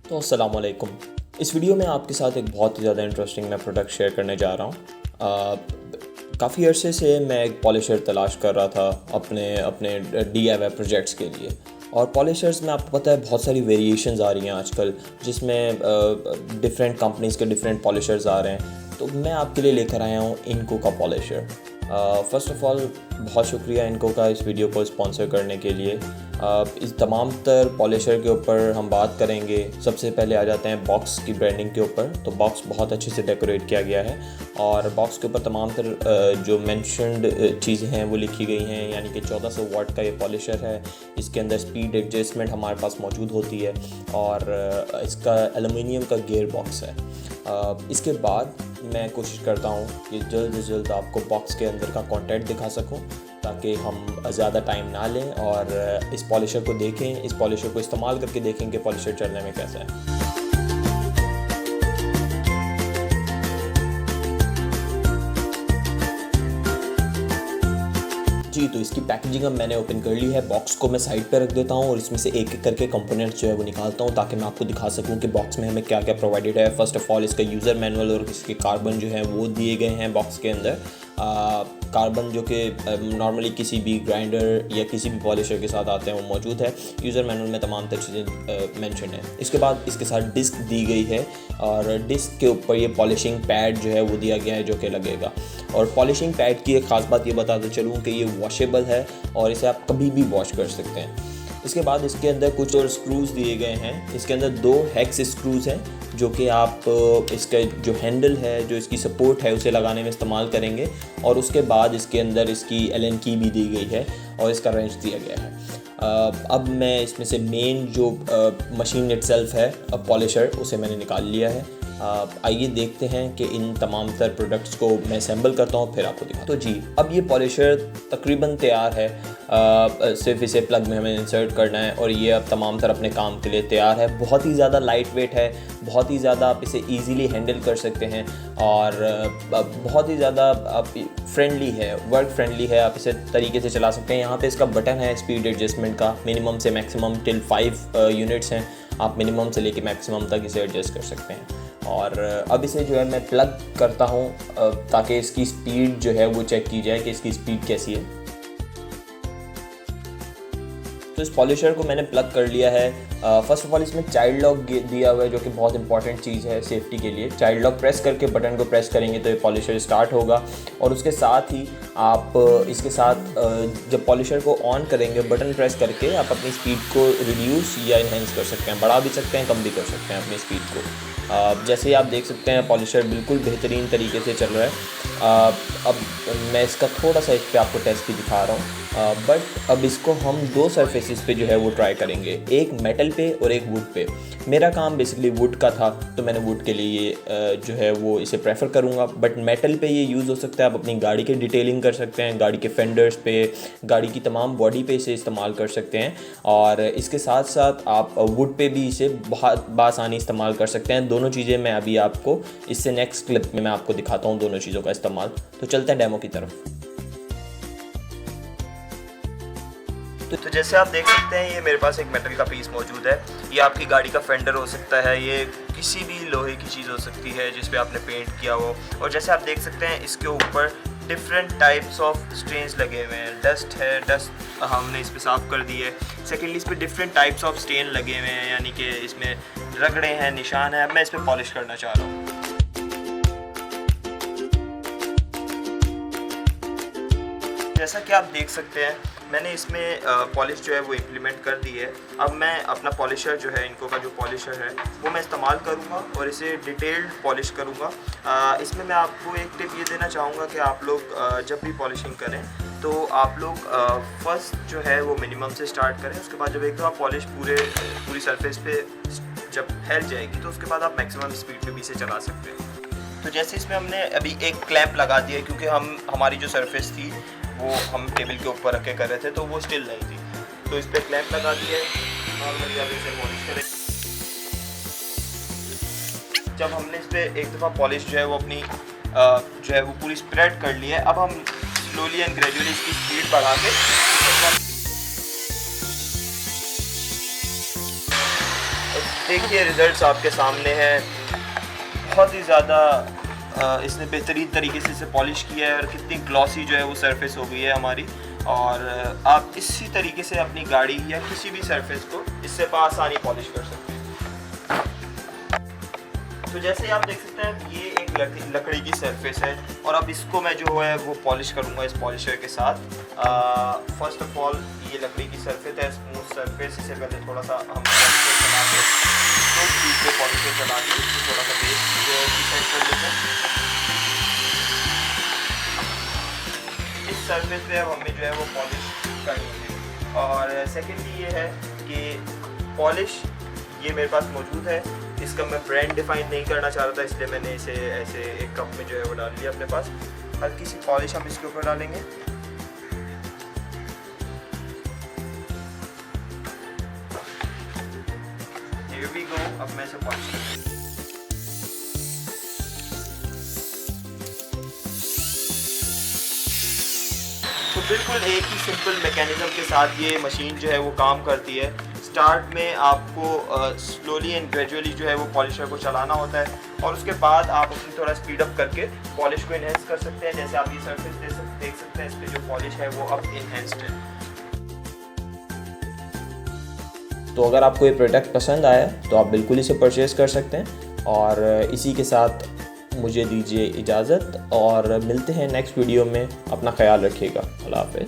तो अस्सलाम वालेकुम। इस वीडियो में आपके साथ एक बहुत ही ज़्यादा इंटरेस्टिंग मैं प्रोडक्ट शेयर करने जा रहा हूँ। काफ़ी अरसे से मैं एक पॉलिशर तलाश कर रहा था अपने अपने DIY प्रोजेक्ट्स के लिए। और पॉलिशर्स में आपको पता है बहुत सारी वेरिएशंस आ रही हैं आजकल, जिसमें डिफरेंट कंपनीज़ के डिफरेंट पॉलिशर्स आ रहे हैं। तो मैं आपके लिए लेकर आया हूँ इनको का पॉलिशर। फ़र्स्ट ऑफ़ ऑल बहुत शुक्रिया इनको का इस वीडियो को स्पॉन्सर करने के लिए। इस तमाम तर पॉलिशर के ऊपर हम बात करेंगे। सबसे पहले आ जाते हैं बॉक्स की ब्रांडिंग के ऊपर। तो बॉक्स बहुत अच्छे से डेकोरेट किया गया है और बॉक्स के ऊपर तमाम तर जो मेंशन्ड चीज़ें हैं वो लिखी गई हैं, यानी कि 1400 वाट का ये पॉलिशर है। इसके अंदर स्पीड एडजस्टमेंट हमारे पास मौजूद होती है और इसका एलुमिनियम का गियर बॉक्स है। इसके बाद मैं कोशिश करता हूँ कि जल्द से जल्द आपको बॉक्स के अंदर का कंटेंट दिखा सकूँ, ताकि हम ज़्यादा टाइम ना लें और इस पॉलिशर को देखें, इस पॉलिशर को इस्तेमाल करके देखें कि पॉलिशर चलने में कैसा है। जी, तो इसकी पैकेजिंग अब मैंने ओपन कर ली है। बॉक्स को मैं साइड पे रख देता हूँ और इसमें से एक एक करके कंपोनेंट्स जो है वो निकालता हूँ, ताकि मैं आपको दिखा सकूँ कि बॉक्स में हमें क्या क्या प्रोवाइडेड है। फ़र्स्ट ऑफ़ ऑल इसका यूज़र मैनुअल और इसके कार्बन जो है वो दिए गए हैं बॉक्स के अंदर। कार्बन जो कि नॉर्मली किसी भी ग्राइंडर या किसी भी पॉलिशर के साथ आते हैं वो मौजूद है। यूज़र मैनुअल में तमाम तर चीज़ें मेंशन है। इसके बाद इसके साथ डिस्क दी गई है और डिस्क के ऊपर ये पॉलिशिंग पैड जो है वो दिया गया है जो कि लगेगा। और पॉलिशिंग पैड की एक ख़ास बात ये बताते चलूँ कि ये वॉशेबल है और इसे आप कभी भी वॉश कर सकते हैं। इसके बाद इसके अंदर कुछ और स्क्रूज़ दिए गए हैं। इसके अंदर 2 हेक्स स्क्रूज़ हैं जो कि आप इसका जो हैंडल है, जो इसकी सपोर्ट है, उसे लगाने में इस्तेमाल करेंगे। और उसके बाद इसके अंदर इसकी Allen की भी दी गई है और इसका रेंच दिया गया है। अब मैं इसमें से मेन जो मशीन इटसेल्फ है पॉलिशर, उसे मैंने निकाल लिया है। आइए देखते हैं कि इन तमाम तर प्रोडक्ट्स को मैं असेंबल करता हूँ, फिर आपको दिखाता हूँ। तो जी, अब ये पॉलिशर तकरीबन तैयार है। सिर्फ इसे प्लग में हमें इंसर्ट करना है और ये अब तमाम तर अपने काम के लिए तैयार है। बहुत ही ज़्यादा लाइट वेट है, बहुत ही ज़्यादा आप इसे ईज़िली हैंडल कर सकते हैं और बहुत ही ज़्यादा फ्रेंडली है, वर्क फ्रेंडली है। आप इसे तरीके से चला सकते हैं। यहाँ पे इसका बटन है स्पीड एडजस्टमेंट का। मिनिमम से मैक्सिमम टिल 5 यूनिट्स हैं। आप मिनिमम से लेके मैक्सिमम तक इसे एडजस्ट कर सकते हैं। और अब इसे जो है मैं प्लग करता हूँ ताकि इसकी स्पीड जो है वो चेक की जाए कि इसकी स्पीड कैसी है। तो इस पॉलिशर को मैंने प्लग कर लिया है। फ़र्स्ट ऑफ़ ऑल इसमें चाइल्ड लॉक दिया हुआ है, जो कि बहुत इंपॉर्टेंट चीज़ है सेफ्टी के लिए। चाइल्ड लॉक प्रेस करके बटन को प्रेस करेंगे तो ये पॉलिशर स्टार्ट होगा। और उसके साथ ही आप इसके साथ जब पॉलिशर को ऑन करेंगे, बटन प्रेस करके आप अपनी स्पीड को रिड्यूस या इन्हेंस कर सकते हैं, बढ़ा भी सकते हैं, कम भी कर सकते हैं अपनी स्पीड को। जैसे ही आप देख सकते हैं पॉलिशर बिल्कुल बेहतरीन तरीके से चल रहा है। अब मैं इसका थोड़ा सा इस पर आपको टेस्ट भी दिखा रहा हूँ। बट अब इसको हम 2 सरफेसेस पे जो है वो ट्राई करेंगे, एक मेटल पे और एक वुड पे। मेरा काम बेसिकली वुड का था तो मैंने वुड के लिए जो है वो इसे प्रेफर करूँगा। बट मेटल पे ये यूज़ हो सकता है। आप अपनी गाड़ी की डिटेलिंग कर सकते हैं, गाड़ी के फेंडर्स पे, गाड़ी की तमाम बॉडी पे इसे इस्तेमाल कर सकते हैं। और इसके साथ साथ आप वुड पे भी इसे बहुत बासानी इस्तेमाल कर सकते हैं। दोनों चीज़ें मैं अभी आपको इससे नेक्स्ट क्लिप में मैं आपको दिखाता हूँ दोनों चीज़ों का इस्तेमाल। तो चलते हैं डेमो की तरफ। तो जैसे आप देख सकते हैं ये मेरे पास एक मेटल का पीस मौजूद है। ये आपकी गाड़ी का फेंडर हो सकता है, ये किसी भी लोहे की चीज़ हो सकती है जिस पे आपने पेंट किया हो। और जैसे आप देख सकते हैं इसके ऊपर डिफरेंट टाइप्स ऑफ स्टेन्स लगे हुए हैं। डस्ट है, डस्ट हमने इस पर साफ़ कर दी है। सेकेंडली इस पर डिफरेंट टाइप्स ऑफ स्टेन लगे हुए हैं, यानी कि इसमें रगड़े हैं, निशान है। अब मैं इस पर पॉलिश करना चाह रहा हूँ। जैसा कि आप देख सकते हैं मैंने इसमें पॉलिश जो है वो इम्प्लीमेंट कर दी है। अब मैं अपना पॉलिशर जो है, इनको का जो पॉलिशर है वो मैं इस्तेमाल करूँगा और इसे डिटेल्ड पॉलिश करूँगा। इसमें मैं आपको एक टिप ये देना चाहूँगा कि आप लोग जब भी पॉलिशिंग करें तो आप लोग फर्स्ट जो है वो मिनिमम से स्टार्ट करें। उसके बाद जब एक दफ़ा पॉलिश पूरी सरफेस पे जब फैल जाएगी तो उसके बाद आप मैक्सिमम स्पीड पे भी इसे चला सकते हैं। तो जैसे इसमें हमने अभी एक क्लैंप लगा दिया है, क्योंकि हमारी जो सरफेस थी वो हम टेबल के ऊपर रख के कर रहे थे तो वो स्टिल नहीं थी। तो इस पर क्लैंप लगा दिया है। नॉर्मली आप इसे पॉलिश करें। जब हमने इस पर एक दफ़ा पॉलिश जो है वो अपनी जो है वो पूरी स्प्रेड कर ली है, अब हम स्लोली एंड ग्रेजुअली इसकी स्पीड बढ़ा के देखिए रिजल्ट्स आपके सामने हैं। बहुत ही ज़्यादा इसने बेहतरीन तरीके से इसे पॉलिश किया है और कितनी ग्लॉसी जो है वो सरफेस हो गई है हमारी। और आप इसी तरीके से अपनी गाड़ी या किसी भी सरफेस को इससे बआसानी पॉलिश कर सकते हैं। तो जैसे आप देख सकते हैं ये एक लकड़ी की सरफेस है और अब इसको मैं जो है वो पॉलिश करूँगा इस पॉलिशर के साथ। फर्स्ट ऑफ ऑल ये लकड़ी की सरफेस है, स्मूथ सरफेस। इसे पहले थोड़ा सा हम पॉलिशर चला के पॉलिशर चला के थोड़ा सा बेस जो है सेट कर लेते हैं। इस सरफेस पे अब हमें जो है वो पॉलिश करनी है। और सेकेंडली ये है कि पॉलिश ये मेरे पास मौजूद है। इसका मैं ब्रांड डिफाइन नहीं करना चाह रहा था, इसलिए मैंने इसे ऐसे एक कप में जो है वो डाल लिया अपने पास। हल्की सी पॉलिश हम इसके ऊपर डालेंगे। Here we go, अब मैं इसे पॉलिश करूँगा। तो बिल्कुल एक ही सिंपल मैकेनिज्म के साथ ये मशीन जो है वो काम करती है। स्टार्ट में आपको स्लोली एंड ग्रेजुअली जो है वो पॉलिशर को चलाना होता है और उसके बाद आप अपनी थोड़ा स्पीड अप करके पॉलिश को इन्हेंस कर सकते हैं। जैसे आप ये सरफेस देख सकते हैं, इस पर जो पॉलिश है वो अब इन्हेंस्ड है। तो अगर आपको ये प्रोडक्ट पसंद आया तो आप बिल्कुल इसे परचेज़ कर सकते हैं। और इसी के साथ मुझे दीजिए इजाज़त और मिलते हैं नेक्स्ट वीडियो में। अपना ख्याल रखिएगा। अल्लाह हाफ़िज़।